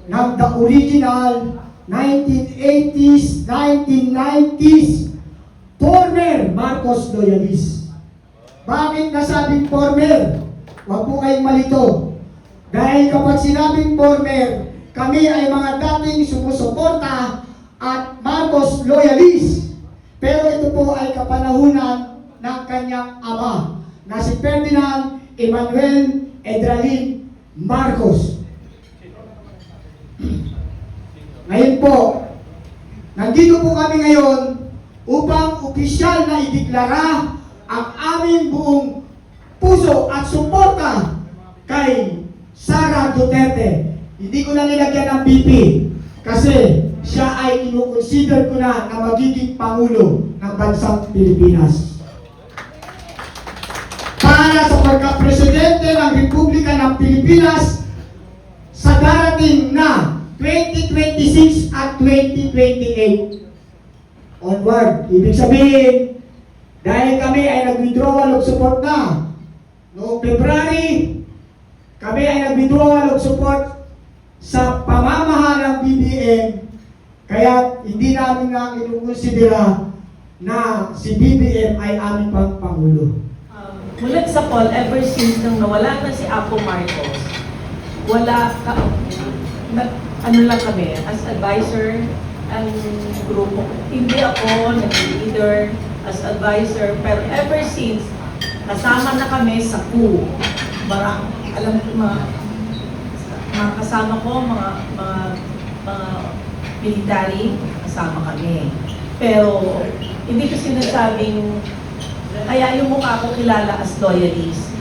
ng the original 1980s, 1990s former Marcos loyalist. Bakit nasabing former? Huwag po kayong malito. Dahil kapag sinabing former, kami ay mga dating sumusuporta at Marcos loyalist. Pero ito po ay kapanahunan ng kanyang ama na si Ferdinand Emmanuel Edralin Marcos. Ngayon po, nandito po kami ngayon upang opisyal na ideklara ang aming buong puso at suporta kay Sara Duterte. Hindi ko na nilagyan ng BP kasi siya ay ino-consider ko na magiging Pangulo ng bansang Pilipinas. Para sa pagka-presidente ng Republika ng Pilipinas sa darating na 2026 at 2028. Onward. Ibig sabihin, dahil kami ay nag-withdrawal of support na noong February, kami ay nag-withdrawal of support sa pamamahala ng BBM, kaya hindi namin nga kinukonsidera na si BBM ay aming Pangulo. Mula sa poll, ever since nung nawala na si Apo Marcos, ano lang kami, as advisor, ang grupo. Hindi ako nag-leader as advisor, pero ever since, kasama na kami sa coup. Alam ko, mga kasama ko, mga military, kasama kami. Pero, hindi ko sinasabing, kaya yung mukha ko kilala as loyalist.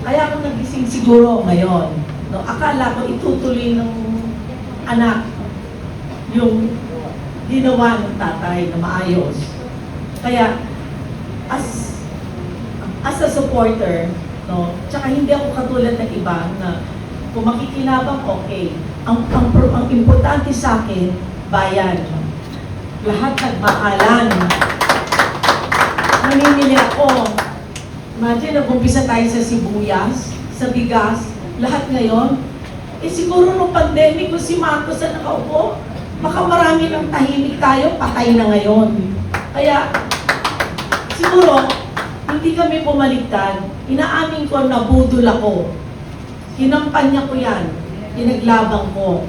Kaya ako nagising siguro ngayon. No, akala ko itutuloy ng anak yung ginawa ng tatay na maayos. Kaya, as a supporter, no, tsaka hindi ako katulad ng iba na kung makikinabang, okay. Ang importante sa akin, bayan. Lahat nagmakalan. Namimili ako. Imagine, nag-umpisa tayo sa sibuyas, sa bigas, lahat ngayon. Siguro nung pandemic kung si Marcos na nakaupo, baka marami ng tahimik tayo, patay na ngayon. Kaya, siguro, hindi kami pumaligtad. Inaamin ko na budol ako. Kinampanya ko yan. Pinaglabang ko.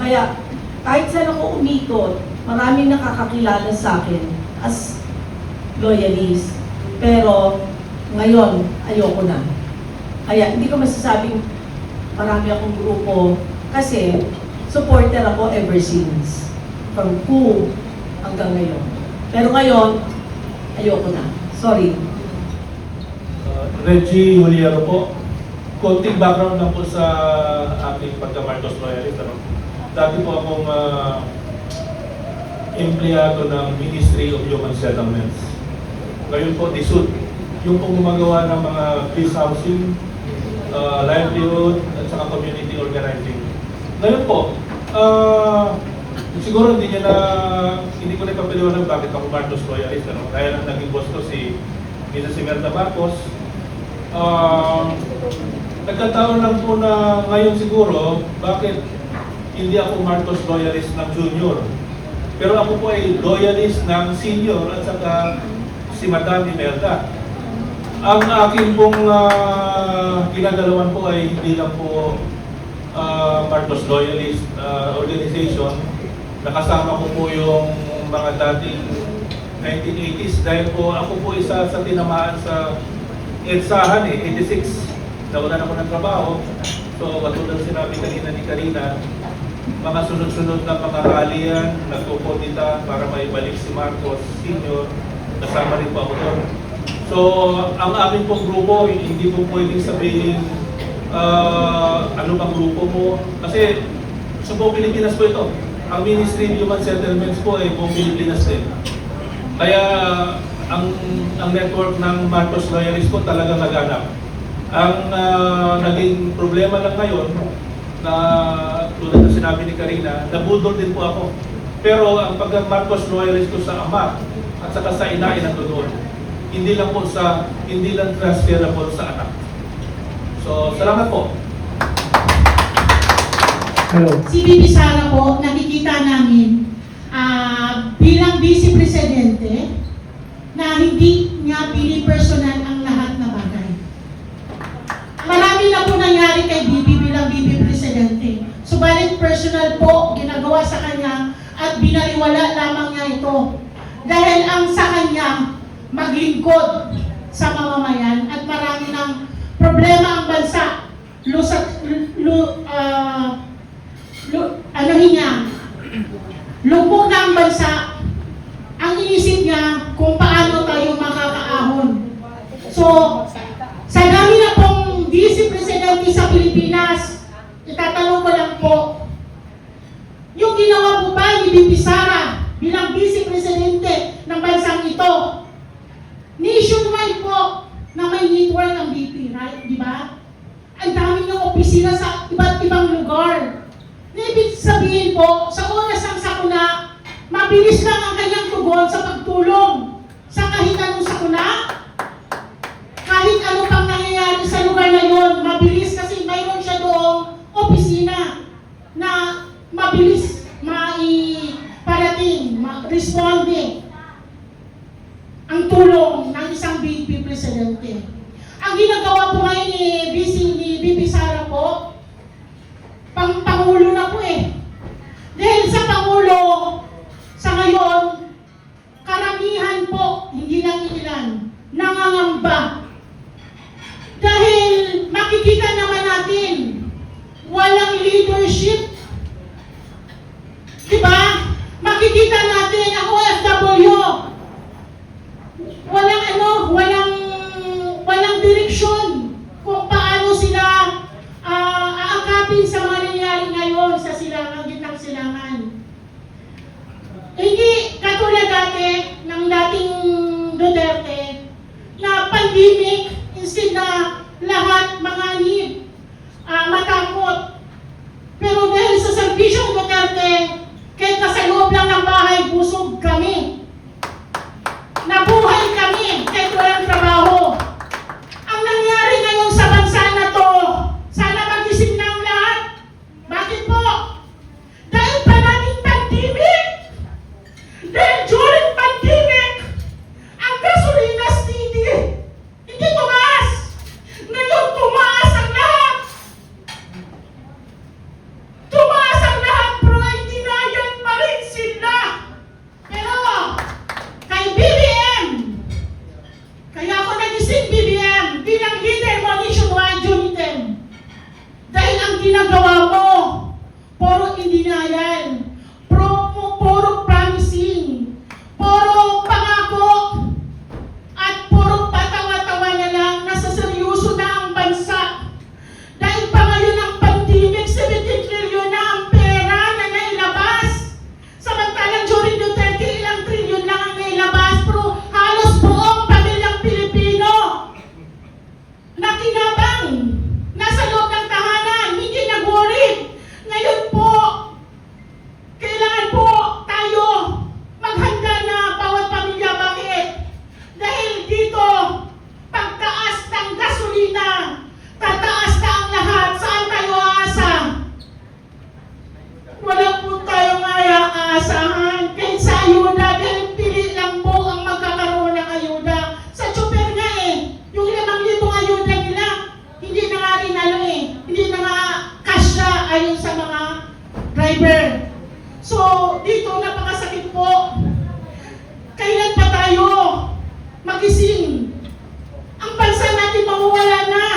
Kaya, kahit saan ako umikot, maraming nakakakilala sa akin as loyalist. Pero, ngayon, ayoko na. Kaya, hindi ko masasabing marami akong grupo kasi supporter ako ever since. From coup hanggang ngayon. Pero ngayon, ayoko na. Sorry. Reggie Juliano po. Konting background lang po sa aking pagka-Marcos loyalist. Dati po akong empleyado ng Ministry of Human Settlements. Ngayon po, DSUD. Yung pong gumagawa ng mga peace housing, livelihood, at saka community organizing. Ngayon po, siguro hindi ko na ipapaliwanag bakit ako Marcos loyalist. Dahil ang naging boss ko si Mrs. Imelda Marcos. Nagkataon lang po na ngayon siguro, bakit hindi ako Marcos loyalist ng junior. Pero ako po ay loyalist ng senior at saka si Madam Imelda. Ang aking pong ginagalawan po ay hindi lang po Marcos loyalist organization. Nakasama ko po yung mga dating 1980s dahil po ako po isa sa tinamaan sa EDSAhan 86. Nawalan ako ng trabaho. So, katulad sinabi kanina ni Karina, mga sunod-sunod na mga rallian, nagpupodita para maibalik si Marcos Sr. Kasama rin po ako doon. So, ang aming pong grupo, hindi po pwedeng sabihin ano bang grupo mo. Kasi sa buong Pilipinas po ito. Ang Ministry of Human Settlements po ay buong Pilipinas din. Kaya ang network ng Marcos loyalist po talaga naganap. Ang naging problema lang ngayon, na tulad na sinabi ni Karina, nabudol din po ako. Pero ang pagka-Marcos loyalist ko sa ama at saka sa ina ay nandoon. Hindi lang transferable sa anak. So, salamat po. Hello. Si Bibi Sara po, nakikita namin bilang Vice Presidente na hindi niya pinipersonal ang lahat na bagay. Marami na po nangyari kay Bibi bilang Vice Presidente. Subalit personal po ginagawa sa kanya at binaliwala lamang niya ito. Dahil ang sa kanya maglingkod sa mamamayan at marami ng problema ang bansa. Lubog na ang bansa. Ang inisip niya kung paano tayo makakaahon. So, sa dami na pong Vice Presidente sa Pilipinas, itatanong ko lang po, yung ginawa po ba ni Bibi Sara bilang Vice Presidente ng bansang ito, nationwide po na may network ang BP, right? Di ba? Ang dami ng opisina sa iba't ibang lugar. Ibig sabihin po, sa oras ng sakuna, mabilis lang ang kanyang tugon sa pagtulong sa kahit anong sakuna. Kahit ano pang nangyayari sa lugar na yon, mabilis kasi mayroon siya doong opisina na mabilis maiparating, responde ang tulong ng isang BP Presidente. Ang ginagawa po ngayon ni Bibi Sara po, Pangulo na po eh. Dahil sa Pangulo, sa ngayon, karamihan po, hindi lang ilan, nangangamba. Dahil makikita naman natin, walang leadership. Diba? Makikita natin ang OFW. Walang direksyon kung paano sila aakapin sa mga nangyayari ngayon sa silangan, gitnang silangan. Hindi katulad dati ng dating Duterte na pandemic, instead na lahat manganib, matakot. Pero dahil sa serbisyong Duterte, kahit nasa loob lang ng bahay, busog kami. Nabuhay kami kahit walang trabaho. Ang nangyari ngayon sa bansa na to, sana mag-isip na ang lahat. Bakit po? Dahil pa natin pandemic. Dahil during pandemic, ang gasolina hindi tumaas. Ngayon tumaas ang lahat. Tumaas ang lahat, pero ay dinayan pa rin sila. Pero, kay BBM, kaya ako nag-isip BBM bilang leader mo nationwide unitem. Dahil ang ginagawa mo, puro hindi denial, puro promising, puro pangako, at puro patawa-tawa na lang, nasa seryoso na ang bansa. Dahil pa ngayon ang pandemic, 17 trillion na ang pera na nailabas. Samantalang during Duterte, ilang trillion lang ang nailabas, pero halos buong pamilyang Pilipino nakinabang, nasa loob ng tahanan, hindi nag-worry. Ngayon po, kailangan po tayo maghanda na bawat pamilya. Bakit? Dahil dito, pagtaas ng gasolina, tataas na ang lahat. Saan tayo aasa? Wala po tayong aasahan. Kahit sa ayuda, dahil pili lang po ang magkakaroon ng ayuda. Sa tsuper nga eh, yung 5,000 ayuda nila, hindi na nga rin hindi na nga kasya ayon sa mga driver. So, dito napakasakit po. Kailan pa tayo magising? Ang bansa natin mawawala na.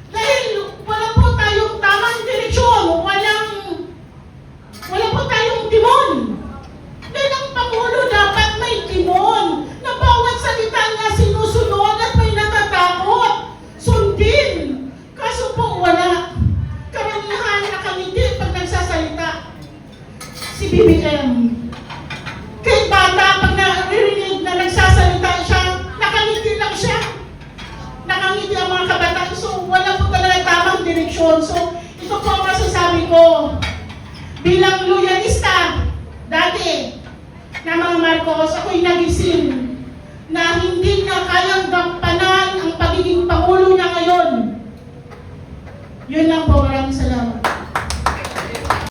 Dahil wala po tayong tamang direksyon, wala po tayong timon. Dahil ang Pangulo dapat may timon na bawat salita niya sinusunod at may natatakot sundin. Kaso po wala. Karamihan nakangiti pag nagsasalita. Si BBM. Kahit bata, pag naririnig na nagsasalita siya, nakangiti lang siya. Nakangiti ang mga kabataan. So, wala po talaga tamang direksyon. So, ito po ang masasabi ko. Bilang loyalista, dati, na mga Marcos, ako'y nagising na hindi na kayang